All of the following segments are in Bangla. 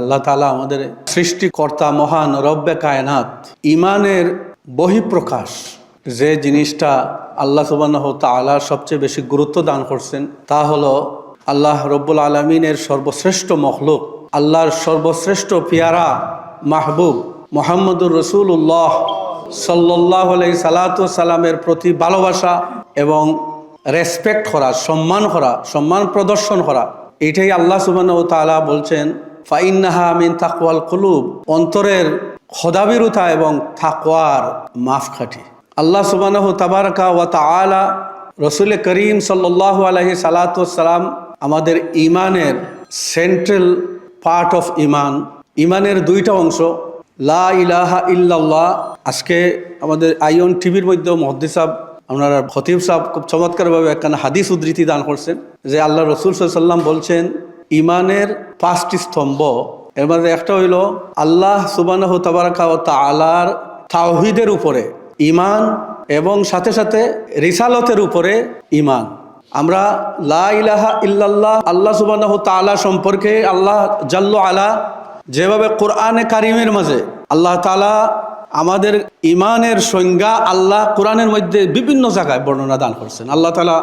আল্লাহ তাআলা আমাদের সৃষ্টিকর্তা মহান রব্বে কায়নাত, ইমানের বহিঃপ্রকাশ যে জিনিসটা আল্লাহ সুবহানাহু ওয়া তাআলা সবচেয়ে বেশি গুরুত্ব দান করছেন তা হলো আল্লাহ রব্বুল আলামিনের সর্বশ্রেষ্ঠ মখলুক, আল্লাহর সর্বশ্রেষ্ঠ পিয়ারা মাহবুব মুহাম্মদুর রাসূলুল্লাহ সাল্লাল্লাহু আলাইহি সাল্লামের প্রতি ভালোবাসা এবং রেসপেক্ট করা, সম্মান প্রদর্শন করা। এটাই আল্লাহ সুবহানাহু ওয়া তাআলা বলছেন ফাইন্নাহা মিন তাকওয়াল কুলুব, অন্তরের খোদাভীরুতা এবং তাকওয়ার মাপকাঠি। আল্লাহ সুবহানাহু তাবারাকা ওয়া তাআলা রাসূল করিম সাল্লাল্লাহু আলাইহি সাল্লাম আমাদের ইমানের সেন্ট্রাল পার্ট অফ ইমানের দুইটা অংশ, লা ইলাহা ইল্লাল্লাহ। আজকে আমাদের আইয়ন টিভির মধ্যে মুহাদ্দিস সাহেব, আপনারা খতিব সাহেব খুব চমৎকারভাবে একখানা হাদিস উদ্ধৃতি দান করছেন যে আল্লাহ রসুল সাল্লাম বলছেন ইমানের 5টি স্তম্ভ, এর মধ্যে একটা হইল আল্লাহ সুবহানাহু তাবারাকা ওয়া তাআলার তাওহীদের উপরে ইমান এবং সাথে সাথে রিসালতের উপরে ইমান। আমরা লা ইলাহা ইল্লাল্লাহ, আল্লাহ সুবহানাহু তাআলা সম্পর্কে আল্লাহ জাল্লু আলা যেভাবে কোরআনে কারিমের মাঝে আল্লাহ তাআলা আমাদের ইমানের সংজ্ঞা আল্লাহ কোরআনের মধ্যে বিভিন্ন জায়গায় বর্ণনা দান করছেন। আল্লাহ তাআলা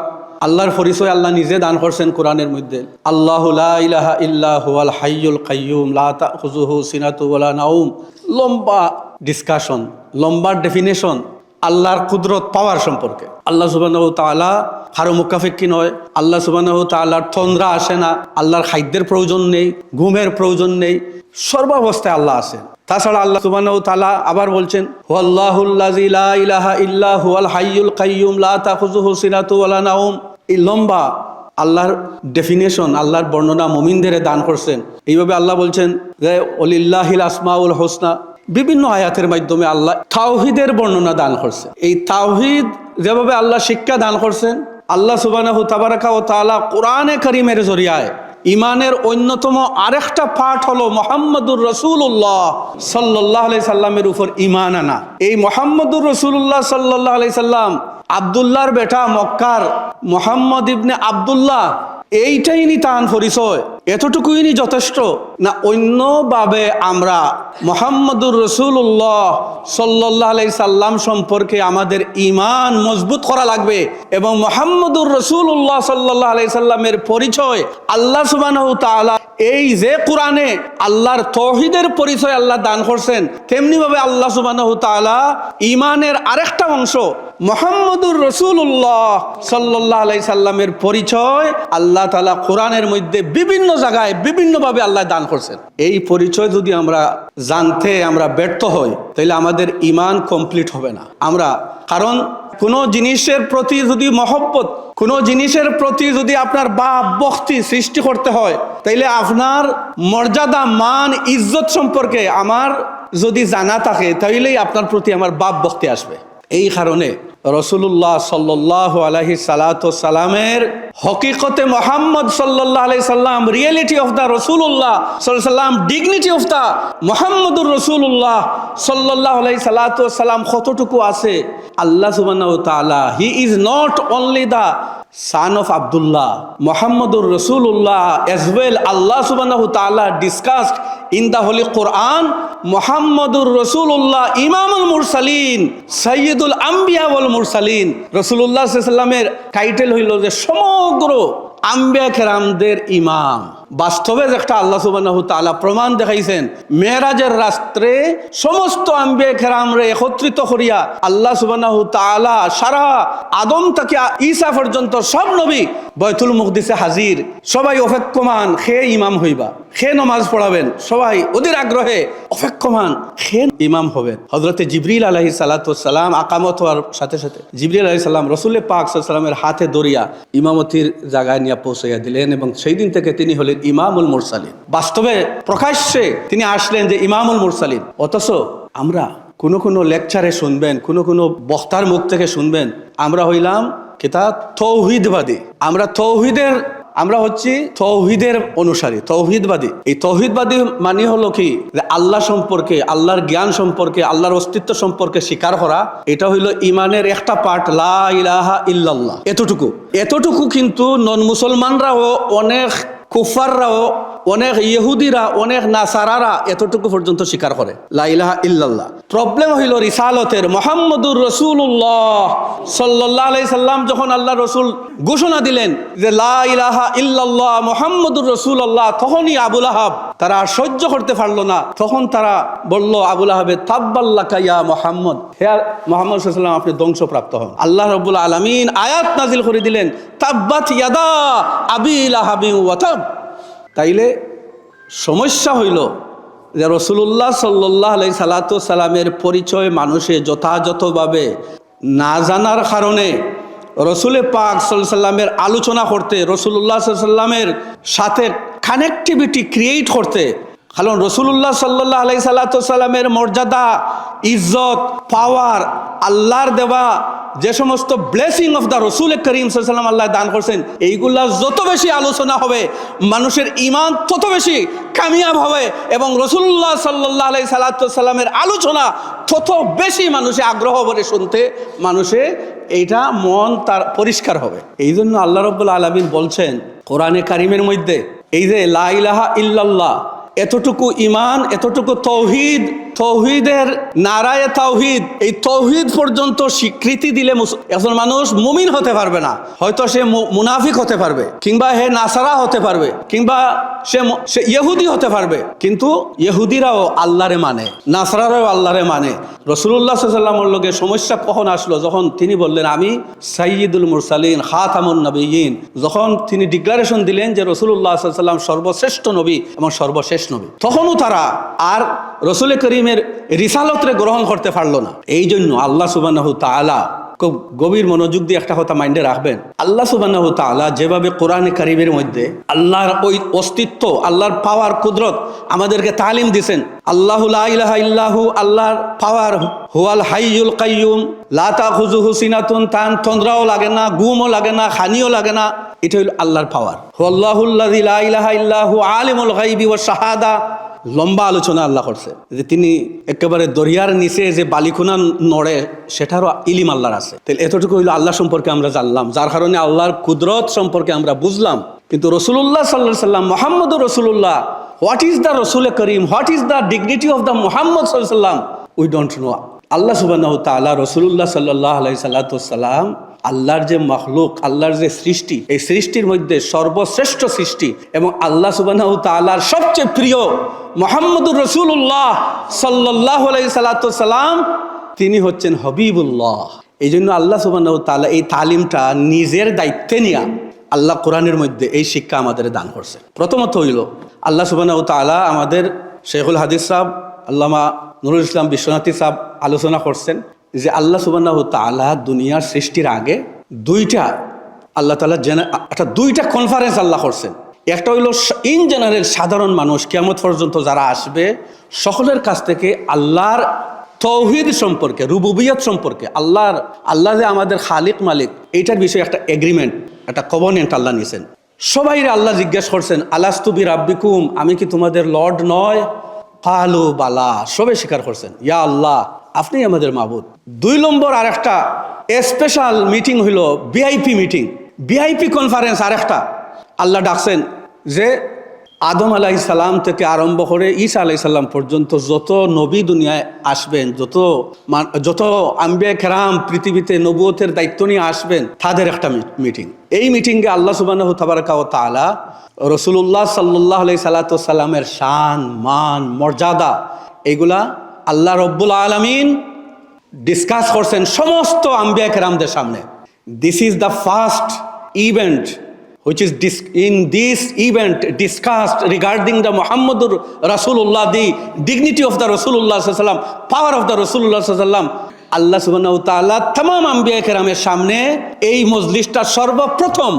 আল্লাহর পরিচয় আল্লাহ নিজে দান করছেন কোরআনের মধ্যে, আল্লাহু লা ইলাহা ইল্লা হুয়াল হাইয়ুল কাইয়ুম লা তাখুযুহু সিনাতু ওয়ালা নাওম। লম্বা ডিসকাশন, লম্বা ডেফিনেশন আল্লাহর কুদরত পাওয়ার সম্পর্কে। আল্লাহ সুবহানাহু তাআলা কারো মুকাফিক্কি নয়, আল্লাহ সুবহানাহু তাআলার তন্দ্রা আসে না, আল্লাহর খাদ্যের প্রয়োজন নেই, ঘুমের প্রয়োজন নেই, সর্বাবস্থায় আল্লাহ আছেন। তাছাড়া আল্লাহ সুবহানাহু তাআলা আবার বলছেন হুয়াল্লাহুল্লাযী লা ইলাহা ইল্লা হুয়াল হাইয়ুল কাইয়ুম লা তাখুযুহু সিনাতু ওয়ালা নাওম। এই লম্বা আল্লাহর ডেফিনেশন, আল্লাহর বর্ণনা মুমিনদের দান করছেন। এইভাবে আল্লাহ বলছেন যে ওয়ালিল্লাহিল আসমাউল হুসনা। বিভিন্ন আয়াতের মাধ্যমে আল্লাহ তাওহীদের বর্ণনা দান করছে। এই তাওহীদ যেভাবে আল্লাহ শিক্ষা দান করছেন, আল্লাহ সুবহানাহু তাবারাকা ওয়া তাআলা কোরআনে কারীমের জরিয়ায় ইমানের অন্যতম আরেকটা পার্ট হলো মুহাম্মদুর রাসূলুল্লাহ সাল্লাল্লাহু আলাইহি সাল্লামের উপর ঈমান আনা। এই মুহাম্মদুর রাসূলুল্লাহ সাল্লাল্লাহু আলাইহি সাল্লাম আব্দুল্লাহর বেটা, মক্কার মুহাম্মদ ইবনে আব্দুল্লাহ, এইটাই নি তার পরিচয়, এতটুকুই নি যথেষ্ট না? অন্যভাবে আমরা মুহাম্মদুর রাসূলুল্লাহ সাল্লাল্লাহু আলাইহি সাল্লাম সম্পর্কে আমাদের ঈমান মজবুত করা লাগবে এবং মুহাম্মদুর রাসূলুল্লাহ সাল্লাল্লাহু আলাইহি সাল্লামের পরিচয় আল্লাহ সুবহানাহু তাআলা এই যে কোরআনে আল্লাহর তাওহীদের পরিচয় আল্লাহ দান করছেন, তেমনি ভাবে আল্লাহ সুবহানাহু তাআলা ঈমানের আরেকটা অংশ মুহাম্মদুর রাসূলুল্লাহ সাল্লাল্লাহু আলাইহি সাল্লামের পরিচয় আল্লাহ তাআলা কোরআনের মধ্যে বিভিন্ন জায়গায় বিভিন্নভাবে আল্লাহ দান করছেন। এই পরিচয় যদি আমরা জানতে আমরা ব্যর্থ হই তাহলে আমাদের ঈমান কমপ্লিট হবে না। কারণ কোনো জিনিসের প্রতি যদি মহব্বত, কোনো জিনিসের প্রতি যদি আপনার ভাব ভক্তি সৃষ্টি করতে হয়, তাইলে আপনার মর্যাদা, মান, ইজ্জত সম্পর্কে আমার যদি জানা থাকে তাইলেই আপনার প্রতি আমার ভাব ভক্তি আসবে। এই কারণে রাসূলুল্লাহ সাল্লাল্লাহু আলাইহি সাল্লামের হকিকতে মুহাম্মদ সাল্লাল্লাহু আলাইহি সাল্লাম, রিয়েলিটি অফ দ্য রাসূলুল্লাহ সাল্লাল্লাহু আলাইহি সাল্লাম, ডিগনিটি অফ দ্য মুহাম্মদুর রাসূলুল্লাহ সাল্লাল্লাহু আলাইহি সাল্লাম কতটুকু আছে? আল্লাহ সুবহানাহু তাআলা, he is not only the son of Abdullah, Muhammadur Rasulullah as well. Allah subhanahu wa ta'ala discussed in the Holy Quran, Muhammadur Rasulullah Imamul Mursalin, Sayyidul Anbiya wal Mursalin. Rasulullah sallallahu alaihi wasallam title হইল যে সমগ্র আম্বিয়া কেরামদের ইমাম। বাস্তবে একটা আল্লাহ সুবহানাহু ওয়া তাআলা প্রমাণ দেখাইছেন, মেরাজের রাত্রে সমস্ত আম্বিয়া কেরামরে একত্রিত করিয়া আল্লাহ সুবহানাহু ওয়া তাআলা সারা আদম থেকে ঈসা পর্যন্ত সব নবী বাইতুল মুকদ্দিসে হাজির, সবাই অপেক্ষমান খে ইমাম হইবা, খে নামাজ পড়াবেন, সবাই ওদের আগ্রহে অপেক্ষমান খে ইমাম হবেন। হযরতে জিবরিল আলাইহিস সালাতু ওয়াস সালাম আকামত হওয়ার সাথে সাথে জিবরিল আলাইহিস সালাম রাসূল পাক সাল্লাল্লাহু আলাইহি সাল্লামের হাতে ধরিয়া ইমামতির জায়গায় নিয়ে পৌঁছাইয়া দিলেন এবং সেই দিন থেকে তিনি হলেন ইমামুল মুরসালিন। বাস্তবে প্রকাশ্যে তিনি আসলেন যে ইমামুল মুরসালিন। অথচ আমরা কোনো লেকচারে শুনবেন, কোনো বক্তার মুখ থেকে শুনবেন, আমরা হইলাম কিতা তৌহিদবাদী। আমরা হচ্ছি তৌহিদের অনুসারী, তৌহিদবাদী। এই তৌহিদবাদী মানে হলো কি, যে আল্লাহ সম্পর্কে, আল্লাহর জ্ঞান সম্পর্কে, আল্লাহর অস্তিত্ব সম্পর্কে স্বীকার করা। এটা হইলো ইমানের একটা পার্ট, লা ইলাহা ইল্লাল্লাহ। এতটুকু কিন্তু নন মুসলমানরাও, অনেক কুফাররাও অনেক ইহুদিরা, অনেক নাসারারা এতটুকু পর্যন্ত স্বীকার করে লা ইলাহা ইল্লাল্লাহ। প্রবলেম হইল রিসালতের। মুহাম্মদুর রাসূলুল্লাহ সাল্লাল্লাহু আলাইহি সাল্লাম যখন আল্লাহ রসুল ঘোষণা দিলেন যে লা ইলাহা ইল্লাল্লাহ মুহাম্মদুর রাসূলুল্লাহ, তখনই আবুল আহাব তারা আর সহ্য করতে পারলো না। তখন তারা বলল আবুল আহাবে, তাব্বাল্লাকা ইয়া মুহাম্মদ, হে মুহাম্মদ সাল্লাল্লাহু আলাইহি সাল্লাম আপনি ধ্বংসপ্রাপ্ত হন। আল্লাহ রাব্বুল আলামিন আয়াত নাজিল করে দিলেন, তাব্বাত ইয়াদা আবি লাহাবিন ওয়া তাব। তাইলে সমস্যা হইল যে রাসূলুল্লাহ সাল্লাল্লাহু আলাইহি সাল্লামের পরিচয় মানুষে যথাযথভাবে না জানার কারণে রসুল পাক সাল্লাল্লাহু আলাইহি সাল্লামের আলোচনা করতে, রসুলুল্লাহ সাল্লাল্লাহু আলাইহি সাল্লামের সাথে কানেক্টিভিটি ক্রিয়েট করতে, কারণ রসুলুল্লাহ সাল্লাল্লাহু আলাইহি সাল্লামের মর্যাদা, ইজ্জত, পাওয়ার, আল্লাহর দেওয়া যে সমস্ত ব্লেসিং অফ দ্য রসুল করিম সাল্লাল্লাহু আলাইহি সাল্লাম আল্লাহ দান করছেন, এইগুলা যত বেশি আলোচনা হবে মানুষের ঈমান তত বেশি কামিয়াব হবে, এবং রসুল্লাহ সাল্লাল্লাহু আলাইহি সাল্লামের আলোচনা তত বেশি মানুষে আগ্রহ করে শুনতে, মানুষে এইটা মন তার পরিষ্কার হবে। এই জন্য আল্লাহ রাব্বুল আলামিন বলছেন কোরআনে কারিমের মধ্যে, এই যে লা ইলাহা ইল্লাল্লাহ, এতটুকু ইমান, এতটুকু তৌহিদ, তৌহিদের নারায়ে তাওহীদ, এই তৌহিদ পর্যন্ত স্বীকৃতি দিলে একজন মানুষ মুমিন হতে পারবে না। হয়তো সে মুনাফিক হতে পারবে, কিংবা হে নাসারা হতে পারবে, কিংবা সে ইহুদি হতে পারবে, কিন্তু ইহুদিরাও আল্লাহরে মানে, নাসারারাও আল্লাহরে মানে। রাসূলুল্লাহ সাল্লাল্লাহু আলাইহি ওয়াসাল্লামের লগে সমস্যা কখন আসলো? যখন তিনি বললেন আমি সাইয়্যিদুল মুরসালিন খাতামুন নবিয়্যিন, যখন তিনি ডিক্লারেশন দিলেন যে রাসূলুল্লাহ সাল্লাল্লাহু আলাইহি ওয়াসাল্লাম সর্বশ্রেষ্ঠ নবী এবং সর্বশেষ নবী, তখনও তারা আর রসুল করিমের রিসালতরে গ্রহণ করতে পারলো না। এই জন্য আল্লাহ সুবহানাহু তাআলা, খুব গভীর মনোযোগ দিয়ে একটা কথা মাইন্ডে রাখবেন, আল্লাহ সুবহানাহু তাআলা যেভাবে কোরআনে কারিমের মধ্যে আল্লাহর ওই অস্তিত্ব, আল্লাহর পাওয়ার, কুদরত আমাদেরকে তালিম দিয়েছেন। আল্লাহু লা ইলাহা ইল্লাহু, আল্লাহর পাওয়ার, হুয়াল হাইয়ুল কাইয়ুম লা তাখুযুহু সিনাতুন, তান তন্দ্রাও লাগে না, ঘুমও লাগে না, খানিও লাগে না, এটা হলো আল্লাহর পাওয়ার। হুয়াল্লাহুল্লাযী লা ইলাহা ইল্লাহু আলিমুল গায়বি ওয়াশ শাহাদা। লম্বা আলোচনা আল্লাহ করছে যে তিনি একেবারে দরিয়ার নিচে যে বালিখুনা নড়ে সেটারও ইলিম আল্লাহর আছে। তাহলে এতটুকু হইলো আল্লাহ সম্পর্কে আমরা জানলাম, যার কারণে আল্লাহর কুদরত সম্পর্কে আমরা বুঝলাম। কিন্তু রাসূলুল্লাহ সাল্লাল্লাহু আলাইহি সাল্লাম, মুহাম্মদুর রাসূলুল্লাহ, হোয়াট ইজ দ্য রাসূল করিম, what is the dignity of the Muhammad সাল্লাল্লাহু আলাইহি সাল্লাম, উই ডোন্ট নো। আল্লাহ সুবহানাহু তাআলা রাসূলুল্লাহ সাল্লাল্লাহু আলাইহি সাল্লাম আল্লাহর যে মখলুক, আল্লাহর যে সৃষ্টি, এই সৃষ্টির মধ্যে সর্বশ্রেষ্ঠ সৃষ্টি, এবং আল্লাহ সুবহানাহু তাআলার সবচেয়ে প্রিয় মুহাম্মদুর রাসূলুল্লাহ সাল্লাল্লাহু আলাইহি সাল্লাম, তিনি হচ্ছেন হাবিবুল্লাহ। এই জন্য আল্লাহ সুবহানাহু তাআলা এই তালিমটা নিজের দায়িত্বে নিয়ে আল্লাহ কোরআনের মধ্যে এই শিক্ষা আমাদের দান করছে। প্রথমত হইল আল্লাহ সুবহানাহু তাআলা আমাদের শেখুল হাদিস সাহেব আল্লামা নুরুল ইসলাম বিশ্বনাথী সাহেব আলোচনা করছেন যে আল্লাহ সুবহানাহু তাআলা দুনিয়ার সৃষ্টির আগে আল্লাহ তাআলা দুইটা কনফারেন্স আল্লাহ করছেন। একটা হইল ইন জেনারেল সাধারণ মানুষ কিয়ামত পর্যন্ত যারা আসবে সকলের কাছ থেকে আল্লাহর তৌহিদ সম্পর্কে, রুবুবিয়ত সম্পর্কে, আল্লাহ যে আমাদের খালিক মালিক, এইটার বিষয়ে একটা এগ্রিমেন্ট, একটা কভেনেন্ট আল্লাহ নিয়েছেন। সবাইরে আল্লাহ জিজ্ঞেস করছেন আলাস্তু বিরাব্বিকুম, আমি কি তোমাদের লর্ড নয়? কালু বালা, সবাই স্বীকার করছেন, ইয়া আল্লাহ আপনি আমাদের মাবুদ। 2 নম্বর আরেকটা স্পেশাল মিটিং হইল ভিআইপি মিটিং, ভিআইপি কনফারেন্স। আরেকটা আল্লাহ ডাকছেন যে আদম আলাইহিস সালাম থেকে আরম্ভ করে ঈসা আলাইহিস সালাম পর্যন্ত যত নবী দুনিয়ায় আসবেন, যত আম্বিয়া কেরাম পৃথিবীতে নবুয়তের দায়িত্ব নিয়ে আসবেন, তাদের একটা মিটিং। এই মিটিংয়ে আল্লাহ সুবহানাহু তাবারাকা ওয়া তাআলা রাসূলুল্লাহ সাল্লাল্লাহু আলাইহি সাল্লামের শান, মান, মর্যাদা, এগুলা আল্লাহ রব্বুল আলামিন ডিসকাস করছেন সমস্ত আম্বিয়া কেরামদের সামনে। This is the first event which is in this event discussed regarding the Muhammadur Rasulullah, the dignity of the Rasulullah sallallahu alaihi wasallam, power of the Rasulullah sallallahu alaihi wasallam. আল্লাহ সুবহানাহু ওয়া তাআলা तमाम আম্বিয়া কেরামের সামনে এই মজলিসটা সর্বপ্রথম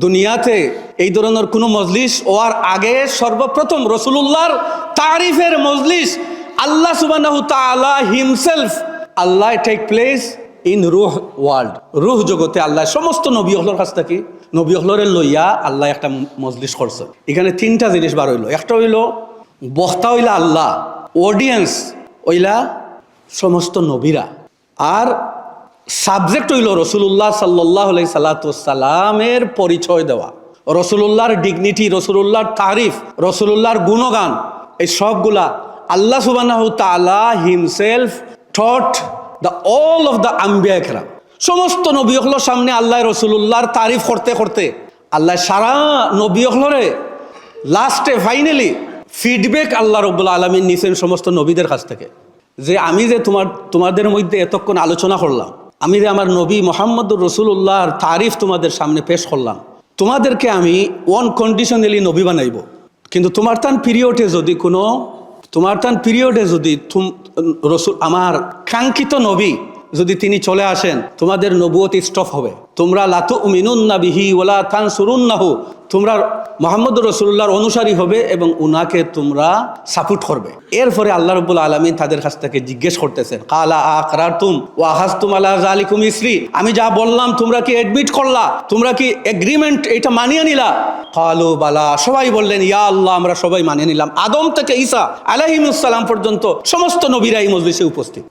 দুনিয়াতে এই ধরনের কোনো মজলিস হওয়ার আগে সর্বপ্রথম রাসূলুল্লাহর তারিফের মজলিস আল্লাহ সুবহানাহু ওয়া তাআলা himself, Allah take place in রুহ ওয়ার্ল্ড, রুহ জগতে আল্লাহ সমস্ত নবী হলর কাছ থেকে নবী হলরে লইয়া আল্লাহ একটা মজলিস করছে। এখানে 3টা জিনিস বার হইল। একটা হইল বক্তা হইলা আল্লাহ, অডিয়েন্স হইলা সমস্ত নবীরা, আর সাবজেক্ট হইল রাসূলুল্লাহ সাল্লাল্লাহু আলাইহি সাল্লামের পরিচয় দেওয়া। রসুলুল্লাহর ডিগনিটি, রসুলুল্লাহর তারিফ, রসুলুল্লাহর গুণগান, এই সবগুলা আল্লাহ সুবহানাহু তাআলা himself taught the all of the আম্বিয়া কেরাম। সমস্ত নবী হলোর সামনে আল্লাহ রসুলুল্লাহর তারিফ করতে করতে আল্লাহ সারা নবী হলরে লাস্টে ফাইনালি ফিডব্যাক আল্লাহ রব্বুল আলামিন নিছেন সমস্ত নবীদের কাছ থেকে, যে আমি যে তোমাদের মধ্যে এতক্ষণ আলোচনা করলাম, আমি যে আমার নবী মুহাম্মদুর রাসূলুল্লাহর তারিফ তোমাদের সামনে পেশ করলাম, তোমাদেরকে আমি কন্ডিশনালি নবী বানাইব, কিন্তু তোমার তান পিরিয়ডে যদি রসুল আমার কাঙ্ক্ষিত নবী যদি তিনি চলে আসেন, তোমাদের নবুয়ত স্টপ হবে। তোমরা লা তুমিনুন্না বিহি ওয়ালা তানসুরুন্নাহু, তোমরা মুহাম্মদুর রাসূলুল্লাহর অনুসারী হবে এবং উনাকে তোমরা সাপোর্ট করবে। এরপরে আল্লাহ রাব্বুল আলামিন তাদের কাছ থেকে জিজ্ঞেস করতেছেন, কালা আকরারতুম ওয়া আখাযতুম আলা যালিকুম ইসরি, আমি যা বললাম তোমরা কি এডমিট করলা, তোমরা কি এগ্রিমেন্ট এটা মানিয়ে নিলা? কালু বালা, সবাই বললেন ইয়া আল্লাহ, আমরা সবাই মানিয়ে নিলাম। আদম থেকে ঈসা আলাইহিস সালাম পর্যন্ত সমস্ত নবীরা এই মজলিসে উপস্থিত।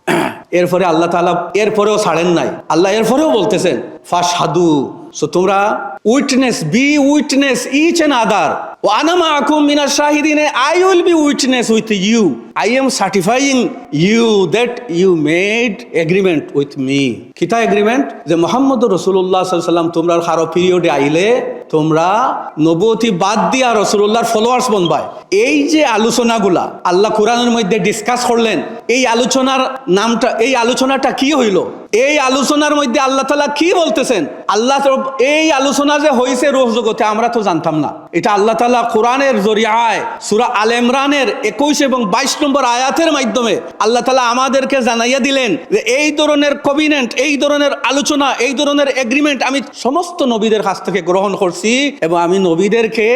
এরপরে আল্লাহ তাআলা এরপরেও ছাড়েন নাই, আল্লাহ এরপরেও বলতেছেন ফাশহাদু, সো তোমরা be witness each and other, ওয়া আনা মাআকুম মিনাশ শাহিদিন, I will be witness with you, I am certifying you that you made agreement with me. কিতা এগ্রিমেন্ট? যে মুহাম্মদুর রাসূলুল্লাহ সাল্লাল্লাহু আলাইহি ওয়াসাল্লাম তোমরা কারো পিরিয়ডে আইলে তোমরা নবুয়তি বাদ দিয়া রাসূলুল্লাহর ফলোয়ার্স বনবাই। এই যে আলোচনাগুলা আল্লাহ কোরআনের মধ্যে ডিসকাস করলেন, এই আলোচনাটা কি হইল? এই আলোচনার মধ্যে আল্লাহ তাআলা কি বলতেছেন? এই আলোচনা যে হয়েছে রূহ জগতে আমরা তো জানতাম না। এটা আল্লাহ তাআলা কোরআনের জরিয়ায় সূরা আল ইমরানের 21 এবং 22 নম্বর আয়াতের মাধ্যমে আল্লাহ তাআলা আমাদেরকে জানাইয়া দিলেন যে এই ধরনের কভিনেন্ট, এই ধরনের আলোচনা, এই ধরনের এগ্রিমেন্ট আমি সমস্ত নবীদের কাছ থেকে গ্রহণ করছি এবং আমি নবীদেরকে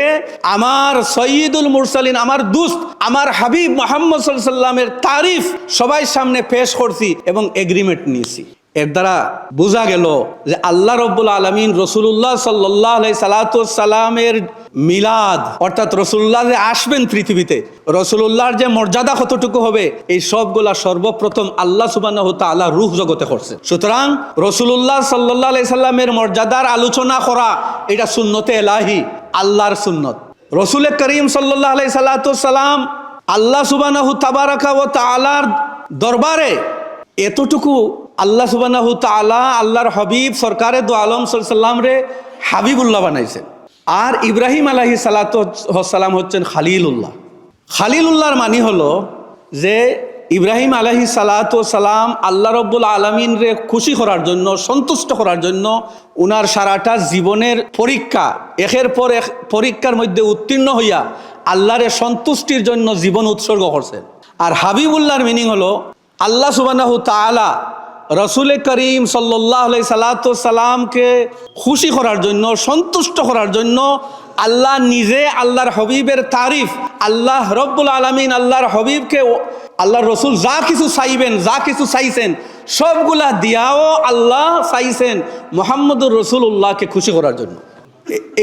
আমার সৈয়দুল মুরসালিন, আমার দুস্ত, আমার হাবিব মুহাম্মদ সাল্লাল্লাহু আলাইহি ওয়াসাল্লামের তারিফ সবাই সামনে পেশ করছি এবং এগ্রিমেন্ট নিয়েছি। এর দ্বারা বোঝা গেল যে আল্লাহ রব্বুল আলামিন রাসূলুল্লাহ সাল্লাল্লাহু আলাইহি সাল্লামের মিলাদ, অর্থাৎ রাসূলুল্লাহ যে আসবেন পৃথিবীতে, রাসূলুল্লাহর যে মর্যাদা কতটুকু হবে, এই সবগুলা সর্বপ্রথম আল্লাহ সুবহানাহু তাআলা রূহ জগতে করছে। সুতরাং রাসূলুল্লাহ সাল্লাল্লাহু আলাইহি সাল্লামের মর্যাদার আলোচনা করা এটা সুন্নতে ইলাহি, আল্লাহর সুন্নত। রাসূল করিম সাল্লাল্লাহু আলাইহি সাল্লাম আল্লাহ সুবহানাহু তাবারাকা ওয়া তাআলার দরবারে এতটুকু আল্লাহ সুবহানাহু তাআলা আল্লাহর হাবিব সরকারে দু আলম সাল্লাল্লাহু আলাইহি রে হাবিবুল্লাহ বানাইছেন, আর ইব্রাহিম আলাইহিস সালাম হচ্ছেন খালিলুল্লাহ। খালিলুল্লাহর মানে হলো যে ইব্রাহিম আলাইহিস সালাম আল্লাহ রব্বুল আলামিন রে খুশি করার জন্য, সন্তুষ্ট করার জন্য উনার সারাটা জীবনের পরীক্ষা, একের পর এক পরীক্ষার মধ্যে উত্তীর্ণ হইয়া আল্লাহরে সন্তুষ্টির জন্য জীবন উৎসর্গ করছেন। আর হাবিবুল্লাহর মিনিং হলো আল্লাহ সুবহানাহু তাআলা রসুল করিম সাল্লাল্লাহু আলাইহি সাল্লামকে খুশি করার জন্য, সন্তুষ্ট করার জন্য আল্লাহ নিজে আল্লাহর হাবিবের তারিফ, আল্লাহ রব্বুল আলামিন আল্লাহর হাবিবকে, আল্লাহর রসুল যা কিছু চাইবেন, যা কিছু চাইছেন সবগুলা দিয়াও আল্লাহ চাইছেন মুহাম্মদুর রাসূলুল্লাহকে খুশি করার জন্য।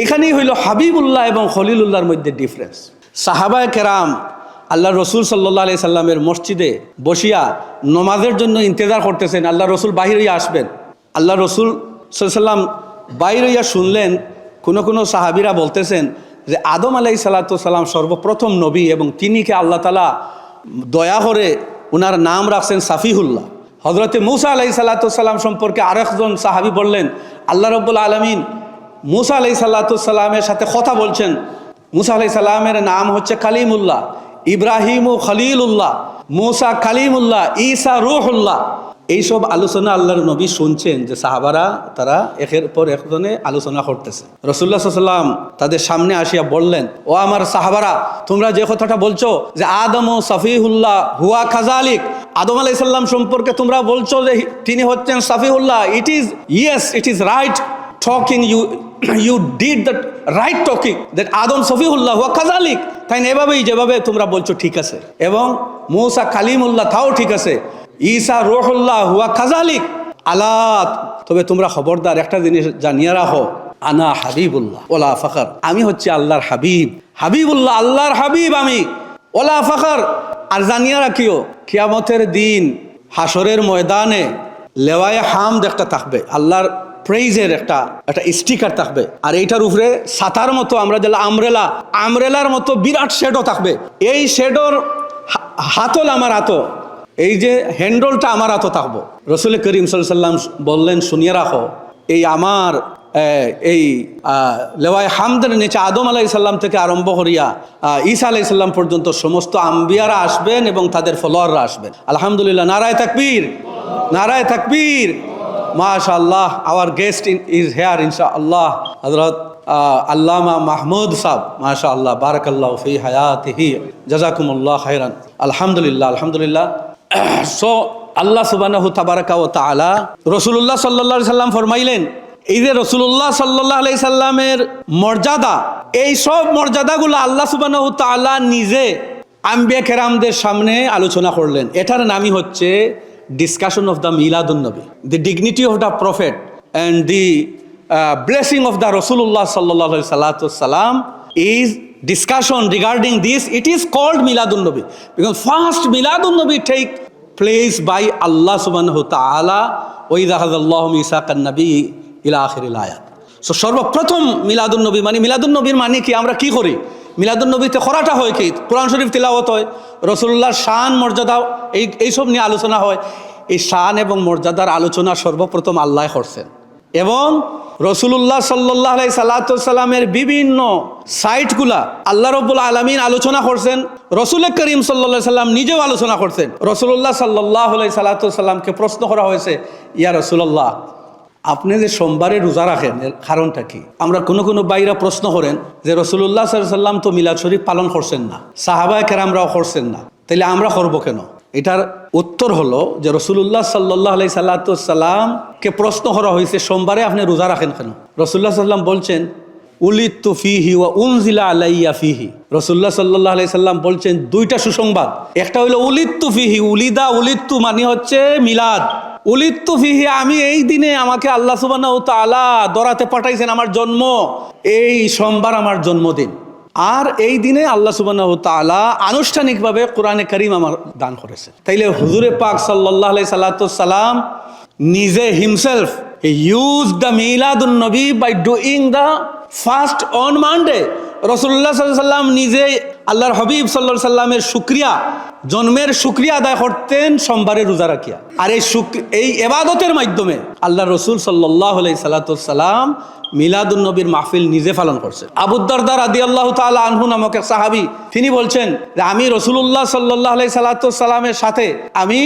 এখানেই হইল হাবিবুল্লাহ এবং খলিলুল্লাহর মধ্যে ডিফারেন্স। সাহাবায়ে কেরাম আল্লাহ রসুল সাল্লাল্লাহু আলাইহি সাল্লামের মসজিদে বসিয়া নমাজের জন্য ইন্তজার করতেছেন, আল্লাহ রসুল বাহির হইয়া আসবেন। আল্লাহ রসুল সাল্লাল্লাহু আলাইহি সাল্লাম বাহির হইয়া শুনলেন, কোনো সাহাবীরা বলতেছেন যে আদম আলাইহিস সালাম সর্বপ্রথম নবী এবং তিনিকে আল্লাহ তাআলা দয়া করে উনার নাম রাখছেন সাফিহুল্লাহ। হযরতে মূসা আলাইহিস সালাম সম্পর্কে আরেকজন সাহাবী বললেন, আল্লাহ রাব্বুল আলামিন মূসা আলাইহিস সালামের সাথে কথা বলছেন। মূসা আলাইহিস সালামের নাম হচ্ছে কালিমুল্লাহ, ইব্রাহিম ও খলিলুল্লাহ, মূসা কালিমুল্লাহ, ঈসা রূহুল্লাহ। এইসব আলোচনা আল্লাহর নবী শুনছেন যে সাহাবারা তারা একের পর একজনে আলোচনা করতেছে। রাসূলুল্লাহ সাল্লাল্লাহু আলাইহি ওয়াসাল্লাম তাদের সামনে আসিয়া বললেন, ও আমার সাহাবারা, তোমরা যে কথাটা বলছো যে আদম ও সাফিহুল্লাহ হুয়া কাযালিক, আদম আলাইহিস সালাম সম্পর্কে তোমরা বলছো যে তিনি হচ্ছেন সাফিহুল্লাহ, it is right talking, you did the right talking, that Adam Safihullah huwa kazalik, তাই না? এভাবেই যেভাবে তোমরা বলছো ঠিক আছে, এবং মূসা কালিমুল্লাহ তাও ঠিক আছে, ঈসা রূহুল্লাহ হুয়া কাযালিক। আল্লাহ, তবে তোমরা খবরদার একটা জিনিস জানিয়ে রাখো, আনা হাবিবুল্লাহ ওলা ফখর, আমি হচ্ছে আল্লাহর হাবিব, হাবিবুল্লাহ আল্লাহর হাবিব আমি, ওলা ফখর। আর জানিয়ে রাখিও কিয়ামতের দিন হাসরের ময়দানে লেওয়ায়ে হামদ একটা থাকবে, আল্লাহর প্রেইজের একটা স্টিকার থাকবে, আর এইটার উপরে ছাতার মতো আমরা যেটা আমরেলার মতো বিরাট শেডও থাকবে। এই শেডোর হাতল আমার হাতও, এই যে হ্যান্ডলটা আমার হাতও থাকবো। রসুল করিম সাল্লাল্লাহু আলাইহি সাল্লাম বললেন, শুনিয়ে রাখো, এই আমার এই লেওয়ায় হামদের নিচে আদম আলাইহিস সালাম থেকে আরম্ভ করিয়া ঈসা আলাইহিস সালাম পর্যন্ত সমস্ত আম্বিয়ারা আসবেন এবং তাদের ফলোয়াররা আসবেন। আলহামদুলিল্লাহ, নারায়ে তাকবীর, নারায়ে তাকবীর। মাশাআল্লাহ, আওয়ার গেস্ট ইজ হেয়ার ইনশাআল্লাহ, হযরত আল্লামা মাহমুদ সাহেব। মাশাআল্লাহ, বারাকাল্লাহু ফি হায়াতিহি, জাযাকুমুল্লাহ খাইরান। আলহামদুলিল্লাহ, আলহামদুলিল্লাহ। সো আল্লাহ সুবহানাহু তাবারাকা ওয়া তাআলা রাসূলুল্লাহ সাল্লাল্লাহু আলাইহি সাল্লাম ফরমাইলেন, এই যে রাসূলুল্লাহ সাল্লাল্লাহু আলাইহি সাল্লামের মর্যাদা, এই সব মর্যাদাগুলো আল্লাহ সুবহানাহু তাআলা নিজে আম্বিয়া কেরামদের সামনে আলোচনা করলেন। এটার নামই হচ্ছে ডিসকাশন অফ দ্য মিলাদুন নবী, the dignity of the prophet and the blessing of the Rasulullah sallallahu alaihi wasallam is discussion regarding this. It is called Miladun Nabi because first Miladun Nabi take place by Allah subhanahu wa ta'ala wa idha hadallahu misaqan nabi ila akhiril ayat. So সর্বপ্রথম মিলাদুন নবী মানে, মিলাদুন নবীর মানে কি, আমরা কি করি? মিলাদুন নবীতে করাটা হয় কি? কোরআন শরীফ তিলাওয়াত হয়, রাসূলুল্লাহর শান মর্যাদা এইসব নিয়ে আলোচনা হয়। এই শান এবং মর্যাদার আলোচনা সর্বপ্রথম আল্লাহ করছেন এবং রাসূলুল্লাহ সাল্লাল্লাহু আলাইহি সাল্লামের বিভিন্ন সাইটগুলা আল্লাহ রাব্বুল আলামিন আলোচনা করছেন। রাসূল করিম সাল্লাল্লাহু আলাইহি সাল্লাম নিজেও আলোচনা করছেন। রাসূলুল্লাহ সাল্লাল্লাহু আলাইহি সাল্লামকে প্রশ্ন করা হয়েছে, ইয়া রাসূলুল্লাহ, আপনি যে সোমবারে রোজা রাখেন এর কারণটা কি? আমরা কোনো বাইরা প্রশ্ন করেন যে রাসূলুল্লাহ সাল্লাল্লাহু আলাইহি সাল্লাম তো মিলাদ শরীফ পালন করছেন না, সাহাবায়ে কেরামরাও করছেন না, তাইলে আমরা করব কেন? এটার উত্তর হলো যে রাসূলুল্লাহ সাল্লাল্লাহু আলাইহি সাল্লামকে প্রশ্ন করা হয়েছে, সোমবারে আপনি রোজা রাখেন কেন? রাসূলুল্লাহ সাল্লাম বলছেন, উলিদতু ফিহি ওয়া উনজিলা আলাইয়া ফিহি। রাসূলুল্লাহ সাল্লাল্লাহু আলাইহি সাল্লাম বলছেন দুইটা সুসংবাদ। একটা হলো উলিদতু ফিহি, উলিদতু মানে হচ্ছে মিলাদ। উলিদতু ফিহি, আমি এই দিনে আমাকে আল্লাহ সুবহানাহু ওয়া তাআলা দরাতে পাঠাইছেন, আমার জন্ম এই সোমবার, আমার জন্মদিন। আর এই দিনে আল্লাহ সুবহানাহু ওয়া তাআলা আনুষ্ঠানিকভাবে কোরআনে কারীম আমার দান করেছে। তাইলে হুজুরে পাক সাল্লাল্লাহু আলাইহি সাল্লাম নিজে হিমসেলফ ইউজ দ্য মিলাদুন নবী by doing the fast on Monday. রাসূলুল্লাহ সাল্লাল্লাহু আলাইহি সাল্লাম নিজে আল্লাহর হাবিব সাল্লাল্লাহু আলাইহি সাল্লামের শুকরিয়া, জন্মের শুকরিয়া আদায় করতেন সোমবারে রোজা রাখিয়া। আর এই ইবাদতের মাধ্যমে আল্লাহ রাসূল সাল্লাল্লাহু আলাইহি সাল্লাম মিলাদুন নবীর মাহফিল নিজে পালন করছেন। আবু দারদা রাদিয়াল্লাহু তাআলা আনহু নামক এক সাহাবী, তিনি বলছেন যে আমি রাসূলুল্লাহ সাল্লাল্লাহু আলাইহি সাল্লামের সাথে আমি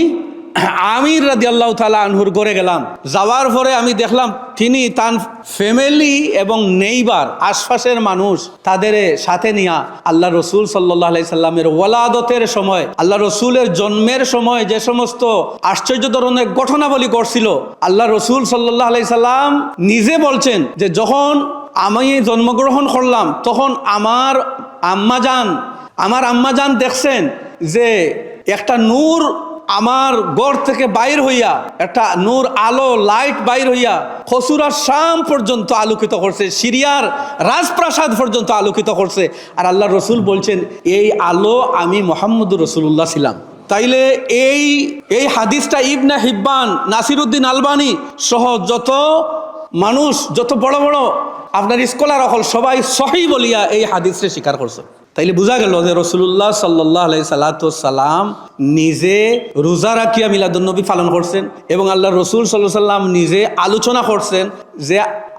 আমির রাদিয়াল্লাহু তাআলা আনহুর ঘরে গেলাম। যাওয়ার পরে আমি দেখলাম তিনি তার ফ্যামিলি এবং নেইবার, আশপাশের মানুষ, তাদের সাথে নিয়ে আল্লাহ রসুল সাল্লাল্লাহু আলাইহি সাল্লামের ওয়ালাদতের সময়, আল্লাহ রসুলের জন্মের সময় যে সমস্ত আশ্চর্য ধরনের ঘটনাবলী করছিল, আল্লাহ রসুল সাল্লাল্লাহু আলাইহি সাল্লাম নিজে বলছেন যে যখন আমি জন্মগ্রহণ করলাম তখন আমার আম্মাজান দেখছেন যে একটা নূর আমার ঘর থেকে বাইর হইয়া, একটা নূর আলো লাইট বাইর হইয়া খসুরার শাম পর্যন্ত আলোকিত করছে, সিরিয়ার রাজপ্রাসাদ পর্যন্ত আলোকিত করছে। আর আল্লাহ রসুল বলছেন এই আলো আমি মুহাম্মদুর রাসূলুল্লাহ ছিলাম। তাইলে এই হাদিসটা ইবনে হিব্বান, নাসিরউদ্দিন আলবানী সহ যত মানুষ, যত বড় বড় আপনার স্কলার হল, সবাই সহিহ বলিয়া এই হাদিসে স্বীকার করছে। তাইলে বোঝা গেল যে রাসূলুল্লাহ সাল্লাল্লাহু আলাইহি সাল্লাম নিজে রোজা রাখিয়া মিলাদুন নবী পালন করছেন এবং আল্লাহ রসুল সাল্লাল্লাহু আলাইহি সাল্লাম নিজে আলোচনা করছেন যে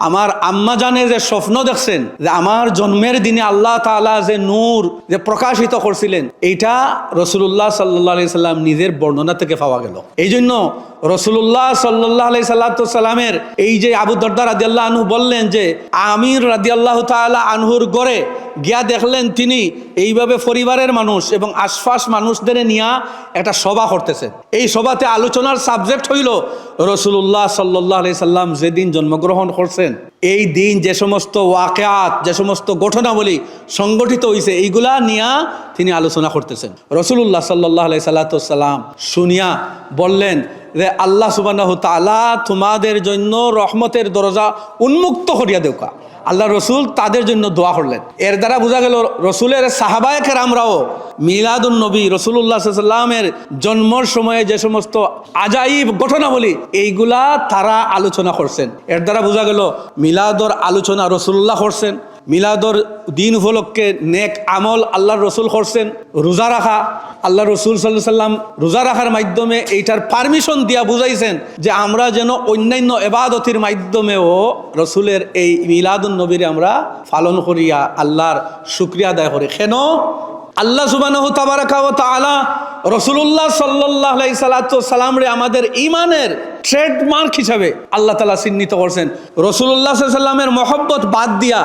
আমার আম্মা জানে যে স্বপ্ন দেখছেন যে আমার জন্মের দিনে আল্লাহ তাআলা যে নূর যে প্রকাশিত করছিলেন, এইটা রাসূলুল্লাহ সাল্লাল্লাহু আলাইহি সাল্লাম নিজের বর্ণনা থেকে পাওয়া গেল। এই জন্য রাসূলুল্লাহ সাল্লাল্লাহু আলাইহি সাল্লামের এই যে আবু দারদা রাদিয়াল্লাহু আনহু বললেন যে আমির রাদিয়াল্লাহু তাআলা আনহুর ঘরে গিয়া দেখলেন তিনি এইভাবে পরিবারের মানুষ এবং আশপাশ মানুষদের নিয়ে একটা সভা করতেছেন। এই সভাতে আলোচনার সাবজেক্ট হইল রাসূলুল্লাহ সাল্লাল্লাহু আলাইহি সাল্লাম যেদিন জন্মগ্রহণ করছেন, এই দিন যে সমস্ত ওয়াকিয়াত, যে সমস্ত ঘটনাবলী সংগঠিত হয়েছে, এইগুলা নিয়ে তিনি আলোচনা করতেছেন। রাসূলুল্লাহ সাল্লাল্লাহু আলাইহি সাল্লাম শুনিয়া বললেন যে আল্লাহ সুবহানাহু তাআলা তোমাদের জন্য রহমতের দরজা উন্মুক্ত করিয়া দেউকা। আল্লাহ রসুল তাদের জন্য দোয়া করলেন। এর দ্বারা বোঝা গেল রসুলের সাহাবায়ে কেরামরাও মিলাদুন নবী রসুল্লাহ সাল্লামের জন্মর সময়ে যে সমস্ত আজাইব ঘটনাবলী এইগুলা তারা আলোচনা করছেন। এর দ্বারা বোঝা গেল মিলাদর আলোচনা রসুল্লাহ করছেন। মিলাদর দিন উপলক্ষে নেক আমল আল্লাহর রসুল করছেন। রোজা রাখা, আল্লাহ রসুল সাল্লাল্লাহু আলাইহি সাল্লাম রোজা রাখার মাধ্যমে এইটার পারমিশন দিয়া বুঝাইছেন যে আমরা যেন অন্যান্য ইবাদতের মাধ্যমেও রসুলের এই মিলাদুন নবীরে আমরা পালন করিয়া আল্লাহর শুকরিয়া আদায় করি। কেন? আল্লাহ সুবহানাহু তাবারাকা ওয়া তাআলা রাসূলুল্লাহ সাল্লাল্লাহু আলাইহি সাল্লাম রে আমাদের ঈমানের ট্রেডমার্ক হিসাবে আল্লাহ তাআলা চিহ্নিত করছেন। রাসূলুল্লাহ সাল্লাল্লাহু আলাইহি সাল্লামের মহব্বত বাদ দিয়া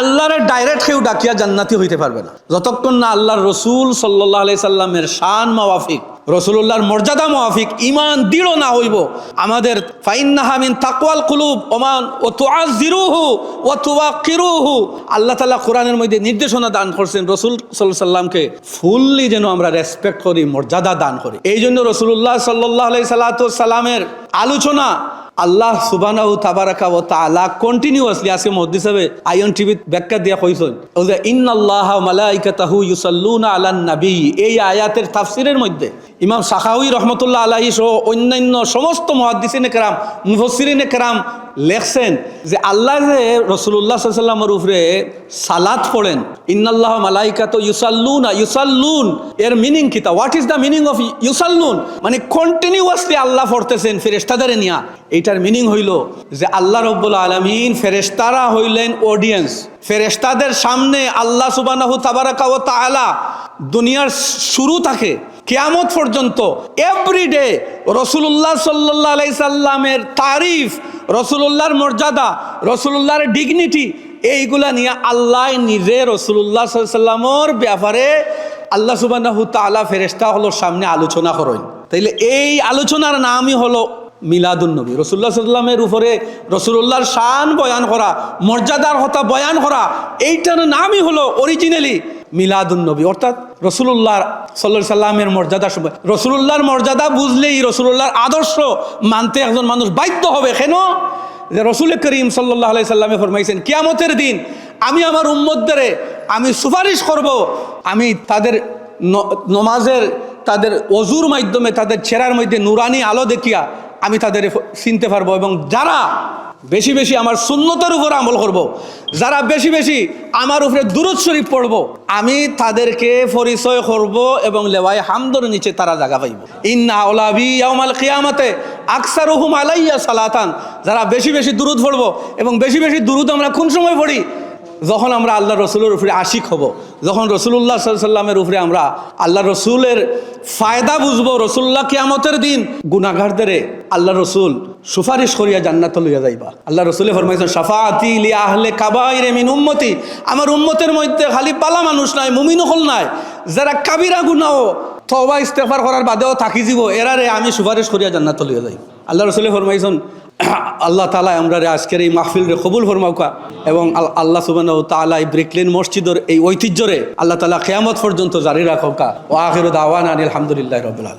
আল্লাহরে ডাইরেক্ট কেউ ডাকিয়া জান্নাতি হইতে পারবে না, যতক্ষণ না আল্লাহর রসুল সাল্লাল্লাহু আলাইহি সাল্লামের শান মাওয়াফিক, রসুলুল্লাহর মর্যাদা মাওয়াফিক ঈমান দৃঢ় না হইব। আমাদের ফাইন্নাহা মিন তাকওয়াল কুলুব ওমান ওয়া তুআযজিরুহু ওয়া তুওয়াক্কিরুহু, আল্লাহ তাআলা কোরআনের মধ্যে নির্দেশনা দান করছেন রসুল সাল্লাল্লাহু আলাইহি সাল্লামকে ফুললি যেন আমরা রেসপেক্ট করি, মর্যাদা দান করি। এই জন্য রসুলুল্লাহ সাল্লাল্লাহু আলাইহি সাল্লামের আলোচনা আল্লাহ সুবহানাহু তাবারাকা ওয়া তাআলা কন্টিনিউয়াসলি আজকে মুহাদ্দিস সাহেব আইয়ন টিভি ব্যাখ্যা দিয়া কইছেন যে ইন্নাল্লাহা ওয়া মালাইকাতাহু ইউসাল্লুনা আলান নবী। এই আয়াতের তাফসীরের মধ্যে ইমাম সাখাওয়ী রাহমাতুল্লাহ আলাইহি সহ অন্যান্য সমস্ত মুহাদ্দিসিনে কেরাম, মুফাসসিরিনে কেরাম লেখছেন যে আল্লাহ যে রাসূলুল্লাহ সাল্লাল্লাহু আলাইহি সাল্লামের উপরে সালাত পড়েন, ইন্নাল্লাহা মালাইকাতাহু ইউসাল্লুন, এর মিনিং কি? তা what is the meaning of ইউসাল্লুন? মানে কন্টিনিউয়াসলি আল্লাহ পড়তেছেন ফেরেশতাদের নিয়া। এইটার মিনিং হইল যে আল্লাহ রাব্বুল আলামিন, ফেরেশতারা হইলেন অডিয়েন্স। ফেরেশতাদের সামনে আল্লাহ সুবহানাহু তাবারাকা ওয়া তাআলা দুনিয়ার শুরু থেকে কিয়ামত পর্যন্ত এভরিডে রাসূলুল্লাহ সাল্লাল্লাহু আলাইহি সাল্লামের তারিফ, রাসূলুল্লাহর মর্যাদা, রাসূলুল্লাহর ডিগনিটি, এইগুলা নিয়ে আল্লাহ নিজে রাসূলুল্লাহ সাল্লাল্লাহু আলাইহি সাল্লামের ব্যাপারে আল্লাহ সুবহানাহু তাআলা ফেরেশতা হলো সামনে আলোচনা করেন। তাইলে এই আলোচনার নামই হলো মিলাদুন নবী। রাসূলুল্লাহ সাল্লাল্লাহু আলাইহি সাল্লামের উপরে রাসূলুল্লাহর শান বয়ান করা, মর্যাদার কথা বয়ান করা, এইটার নামই হলো অরিজিনালি মিলাদুন নবী। অর্থাৎ রাসূলুল্লাহ সাল্লাল্লাহু আলাইহি সাল্লামের মর্যাদা, রাসূলুল্লাহর মর্যাদা বুঝলেই রাসূলুল্লাহর আদর্শ মানতে একজন মানুষ বাধ্য হবে। কেন? যে রাসূল করিম সাল্লাল্লাহু আলাইহি সাল্লামে ফরমাইছেন কিয়ামতের দিন আমি আমার উম্মতদের আমি সুপারিশ করব, আমি তাদের নমাজের, তাদের ওযুর মাধ্যমে, তাদের চেহারার মধ্যে নুরানি আলো দেখিয়া আমি তাদের চিনতে পারবো। এবং যারা বেশি বেশি আমার সুন্নতের উপর আমল করব, যারা বেশি বেশি আমার উপরে দুরূদ শরীফ পড়ব, আমি তাদেরকে পরিচয় করব এবং লেওয়ায়ে হামদর নিচে তারা জায়গা পাইব। ইন্না আওলাবি ইয়াউমাল কিয়ামাতে আকসারুহুম আলাইয়া সালাতান। যারা বেশি বেশি দুরূদ পড়ব, এবং বেশি বেশি দুরূদ আমরা কোন সময় পড়ি? যখন আমরা আল্লাহ রসুলের উপরে আশিক হব, যখন রসুলুল্লাহ সাল্লাল্লাহু আলাইহি সাল্লামের উপরে আমরা আল্লাহ রসুলের ফায়দা বুঝবো। রসুল্লাহ কিয়ামতের দিন গুনাহগারদের আল্লাহ রসুল সুপারিশ করিয়া জান্নাত লইয়া যাইবা। আল্লাহ রসুলে ফরমাইছেন শাফাআতি লি আহলে কাবাইর মিন উম্মতি, আমার উম্মতের মধ্যে খালি পালা মানুষ নাই, মুমিন হল নাই, যারা কাবিরা গুনাহ তওবা ইস্তেগফার করার বাদেও থাকি যাব, এরারে আমি সুপারিশ করিয়া জান্নাত লইয়া যাই। আল্লাহ রসুলে ফরমাইছেন আল্লাহ তাআলা আমরা আজকের এই মাহফিলরে কবুল ফরমাউকা, এবং আল্লাহ সুবহানাহু তাআলা এই ব্রিকলেন মসজিদের এই ঐতিহ্যরে আল্লাহ তাআলা কিয়ামত পর্যন্ত জারি রাখুকা। ওয়া আখিরু দাওয়ানা আলহামদুলিল্লাহি রাব্বিল আলামিন।